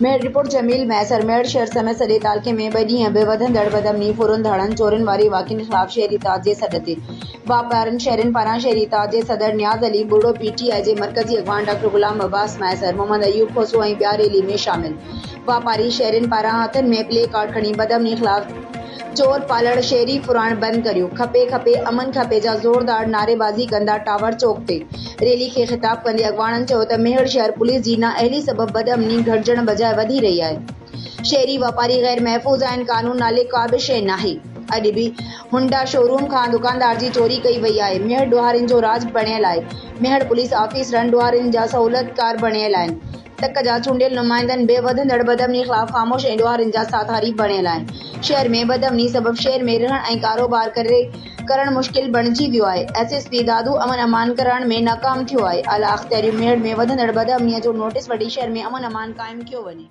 मेड़ रिपोर्ट जमील मैसर मेड़ शहर समेत सॼे इलाइक़े में ॿ ॾींहं बेवधंदड़ बदअमनी फुरुन धाड़नि चोरियुनि वारी वाक़ियुनि ख़िलाफ़ शहरी इत्तेहाद जे सॾ ते वापारियुनि शहरियुनि पारां शहरी इत्तेहाद जे सदर नियाज़ अली बूढ़ो पीटीआई जे मरकज़ी अॻवान डॉक्टर गुलाम अब्बास मैसर मोहम्मद अयूब खोसो ऐं ॿिया रैली में शामिल। वापारी शहरियुनि पारां हथनि में प्ले कार्ड खणी बदअमनी ख़िलाफ़ चोर पालड़ शहरी फुराण बंद करियो, खपे खपे अमन खपे जा ज़ोरदार नारेबाज़ी कंदा टावर चौक ते। रैली खे ख़िताब कंदे अॻवाननि चयो त मेहर शहर पुलिस जी नाअहली सबब बदअमनी घटिजण बजाए वधी रही आहे। शहरी वापारी गैर महफ़ूज़ आहिनि, कानून नाले का बि शइ नाहे। अॼु बि हुंडा शोरूम खां दुकानदार जी चोरी कई वई आहे। मेहर ॾोहारियुनि जो राज बणियल आहे। मेहर पुलिस ऑफिसरनि ॾोहारियुनि जा सहूलियतकार बणियल आहिनि। तक जा चूंडियल नुमाइंदनि बेवधंदड़ बदअमनी ख़िलाफ़ ख़ामोश ऐं ॾोहारियुनि जा साथारी बणियल आहिनि। शहर में बदअमनी सबब शहर में रहण ऐं कारोबार करण मुश्किल बणिजी वियो आहे। एसएसपी दादू अमन अमान करण में नाकाम थियो आहे। आला अख्तियारियूं मेहर में वधंदड़ बदअमनीअ जो नोटिस वठी शहर में अमन अमान क़ाइम कयो वञे।